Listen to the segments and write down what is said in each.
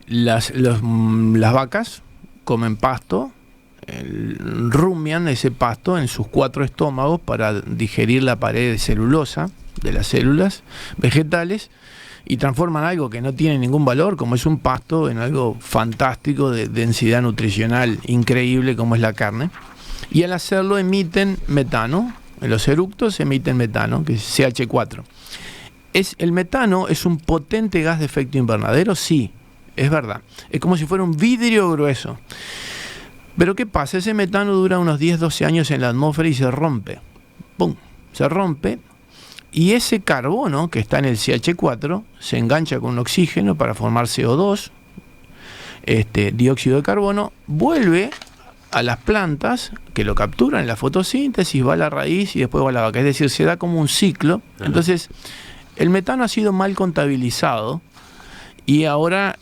las vacas comen pasto, rumian ese pasto en sus 4 estómagos para digerir la pared de celulosa de las células vegetales y transforman algo que no tiene ningún valor, como es un pasto, en algo fantástico de densidad nutricional increíble como es la carne. Y al hacerlo emiten metano, en los eructos emiten metano, que es CH4. ¿El metano es un potente gas de efecto invernadero? Sí, es verdad. Es como si fuera un vidrio grueso. Pero ¿qué pasa? Ese metano dura unos 10-12 años en la atmósfera y se rompe. ¡Pum! Se rompe. Y ese carbono que está en el CH4 se engancha con oxígeno para formar CO2, dióxido de carbono, vuelve a las plantas que lo capturan en la fotosíntesis, va a la raíz y después va a la vaca. Es decir, se da como un ciclo. Entonces, el metano ha sido mal contabilizado y ahora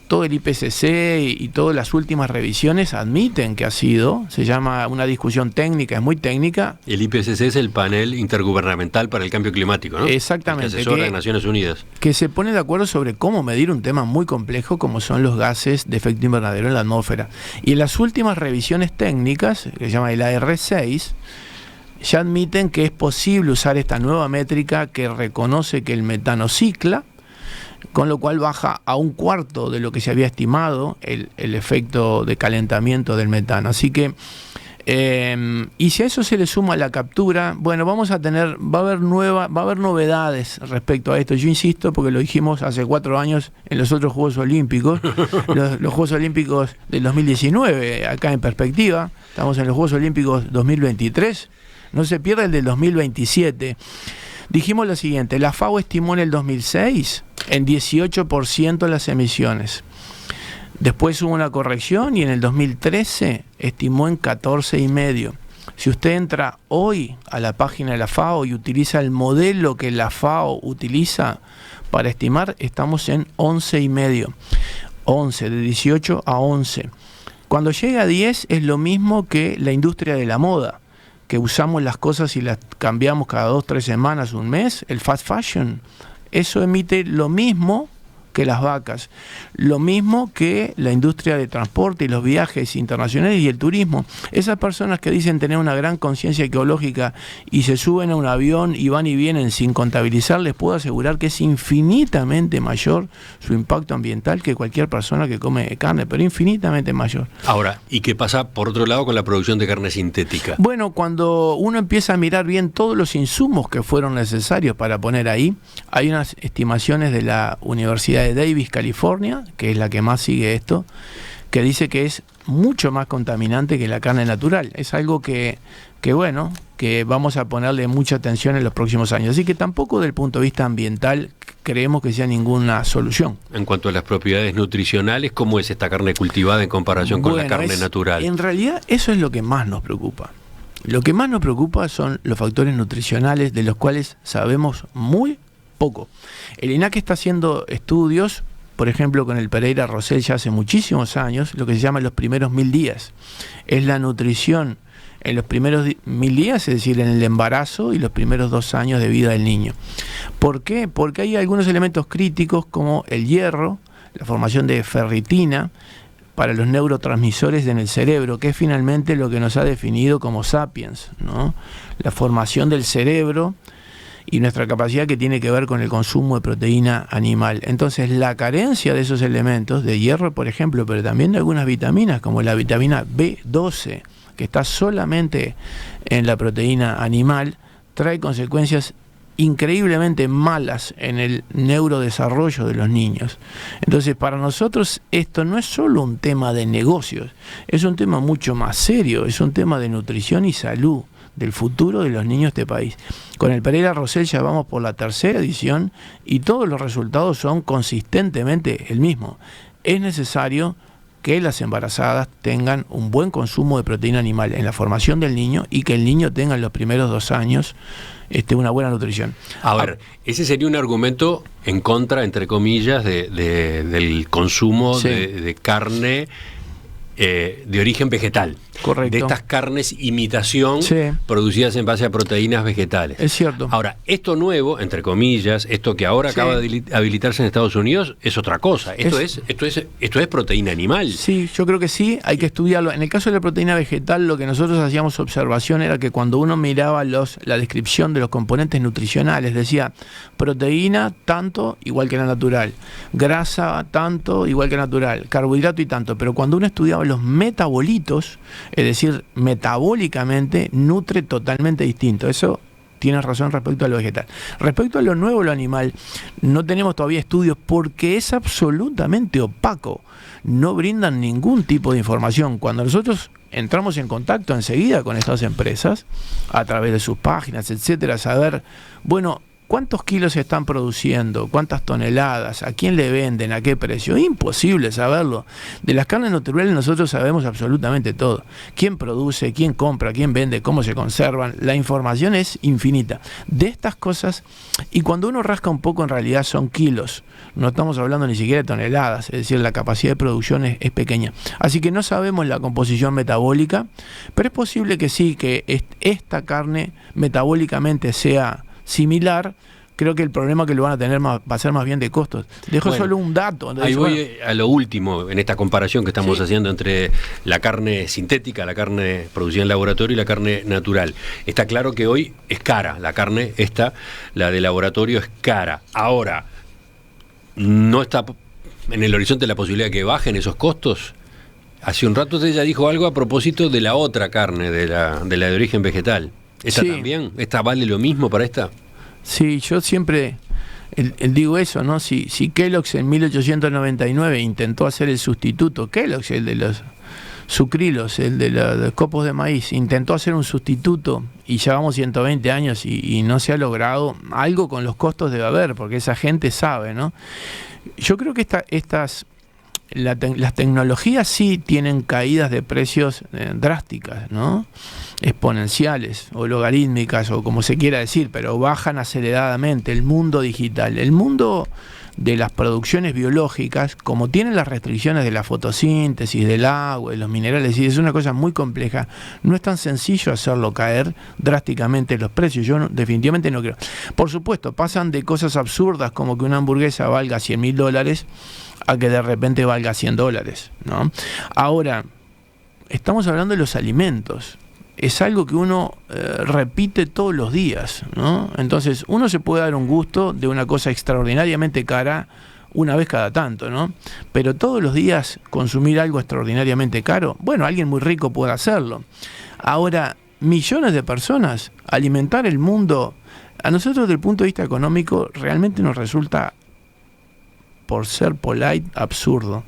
todo el IPCC y todas las últimas revisiones admiten que ha sido, se llama una discusión técnica, es muy técnica. El IPCC es el panel intergubernamental para el cambio climático, ¿no? Exactamente. Que asesora a Naciones Unidas. Que se pone de acuerdo sobre cómo medir un tema muy complejo como son los gases de efecto invernadero en la atmósfera. Y en las últimas revisiones técnicas, que se llama el AR6, ya admiten que es posible usar esta nueva métrica que reconoce que el metano cicla, con lo cual baja a 1/4 de lo que se había estimado el efecto de calentamiento del metano. Así que, y si a eso se le suma la captura, bueno, va a haber novedades respecto a esto. Yo insisto, porque lo dijimos hace 4 años en los otros Juegos Olímpicos, los Juegos Olímpicos del 2019, acá en perspectiva, estamos en los Juegos Olímpicos 2023, no se pierda el del 2027. Dijimos lo siguiente: la FAO estimó en el 2006 en 18% las emisiones. Después hubo una corrección y en el 2013 estimó en 14,5%. Si usted entra hoy a la página de la FAO y utiliza el modelo que la FAO utiliza para estimar, estamos en 11,5%. 11, de 18 a 11. Cuando llega a 10 es lo mismo que la industria de la moda, que usamos las cosas y las cambiamos cada 2-3 semanas, un mes, el fast fashion. Eso emite lo mismo que las vacas, lo mismo que la industria de transporte y los viajes internacionales y el turismo. Esas personas que dicen tener una gran conciencia ecológica y se suben a un avión y van y vienen sin contabilizar, les puedo asegurar que es infinitamente mayor su impacto ambiental que cualquier persona que come carne, pero infinitamente mayor. Ahora, ¿y qué pasa por otro lado con la producción de carne sintética? Bueno, cuando uno empieza a mirar bien todos los insumos que fueron necesarios para poner ahí, hay unas estimaciones de la Universidad de Davis, California, que es la que más sigue esto, que dice que es mucho más contaminante que la carne natural. Es algo que bueno, que vamos a ponerle mucha atención en los próximos años. Así que tampoco del punto de vista ambiental creemos que sea ninguna solución. En cuanto a las propiedades nutricionales, ¿cómo es esta carne cultivada en comparación con la carne natural? En realidad eso es lo que más nos preocupa. Lo que más nos preocupa son los factores nutricionales, de los cuales sabemos muy poco. El INAC está haciendo estudios, por ejemplo con el Pereira Rosell ya hace muchísimos años, lo que se llama los primeros 1000 días. Es la nutrición en los primeros 1000 días, es decir, en el embarazo y los primeros 2 años de vida del niño. ¿Por qué? Porque hay algunos elementos críticos como el hierro, la formación de ferritina para los neurotransmisores en el cerebro, que es finalmente lo que nos ha definido como sapiens, ¿no? La formación del cerebro y nuestra capacidad que tiene que ver con el consumo de proteína animal. Entonces, la carencia de esos elementos, de hierro, por ejemplo, pero también de algunas vitaminas, como la vitamina B12, que está solamente en la proteína animal, trae consecuencias increíblemente malas en el neurodesarrollo de los niños. Entonces, para nosotros esto no es solo un tema de negocios, es un tema mucho más serio, es un tema de nutrición y salud del futuro de los niños de este país. Con el Pereira Rosell ya vamos por la 3ª edición y todos los resultados son consistentemente el mismo. Es necesario que las embarazadas tengan un buen consumo de proteína animal en la formación del niño y que el niño tenga en los primeros 2 años una buena nutrición. A ver, ese sería un argumento en contra, entre comillas, del consumo, sí, de carne de origen vegetal. Correcto. De estas carnes imitación, sí, producidas en base a proteínas vegetales. Es cierto. Ahora, esto nuevo, entre comillas, esto que ahora sí, acaba de habilitarse en Estados Unidos, es otra cosa. Esto es proteína animal. Sí, yo creo que sí, hay que estudiarlo. En el caso de la proteína vegetal, lo que nosotros hacíamos observación era que cuando uno miraba la descripción de los componentes nutricionales, decía proteína tanto igual que la natural, grasa tanto igual que natural, carbohidrato y tanto, pero cuando uno estudiaba los metabolitos, es decir, metabólicamente nutre totalmente distinto. Eso tienes razón respecto a lo vegetal. Respecto a lo nuevo, lo animal, no tenemos todavía estudios porque es absolutamente opaco. No brindan ningún tipo de información. Cuando nosotros entramos en contacto enseguida con estas empresas, a través de sus páginas, etcétera, saber, bueno, ¿cuántos kilos se están produciendo? ¿Cuántas toneladas? ¿A quién le venden? ¿A qué precio? Imposible saberlo. De las carnes naturales nosotros sabemos absolutamente todo. ¿Quién produce? ¿Quién compra? ¿Quién vende? ¿Cómo se conservan? La información es infinita. De estas cosas, y cuando uno rasca un poco, en realidad son kilos. No estamos hablando ni siquiera de toneladas, es decir, la capacidad de producción es pequeña. Así que no sabemos la composición metabólica, pero es posible que sí, que esta carne metabólicamente sea similar. Creo que el problema que lo van a tener va a ser más bien de costos. Dejo solo un dato. Ahí voy a lo último, en esta comparación que estamos haciendo entre la carne sintética, la carne producida en laboratorio y la carne natural. Está claro que hoy es cara, la carne esta, la de laboratorio es cara. Ahora, ¿no está en el horizonte la posibilidad de que bajen esos costos? Hace un rato usted ya dijo algo a propósito de la otra carne, de la de origen vegetal. ¿Esta también? ¿Esta vale lo mismo para esta? Sí, yo siempre digo eso, ¿no? Si Kellogg's en 1899 intentó hacer el sustituto, Kellogg's, el de los sucrilos, el de los copos de maíz, intentó hacer un sustituto y llevamos 120 años y no se ha logrado, algo con los costos debe haber, porque esa gente sabe, ¿no? Yo creo que las tecnologías sí tienen caídas de precios drásticas, ¿no? Exponenciales o logarítmicas o como se quiera decir, pero bajan aceleradamente. El mundo digital, el mundo de las producciones biológicas, como tienen las restricciones de la fotosíntesis, del agua, de los minerales, y es una cosa muy compleja, no es tan sencillo hacerlo caer drásticamente los precios. Yo definitivamente no creo. Por supuesto, pasan de cosas absurdas como que una hamburguesa valga $100.000 a que de repente valga $100, ¿no? Ahora, estamos hablando de los alimentos. Es algo que uno repite todos los días, ¿no? Entonces, uno se puede dar un gusto de una cosa extraordinariamente cara una vez cada tanto, ¿no? Pero todos los días consumir algo extraordinariamente caro, bueno, alguien muy rico puede hacerlo. Ahora, millones de personas, alimentar el mundo, a nosotros desde el punto de vista económico realmente nos resulta, por ser polite, absurdo.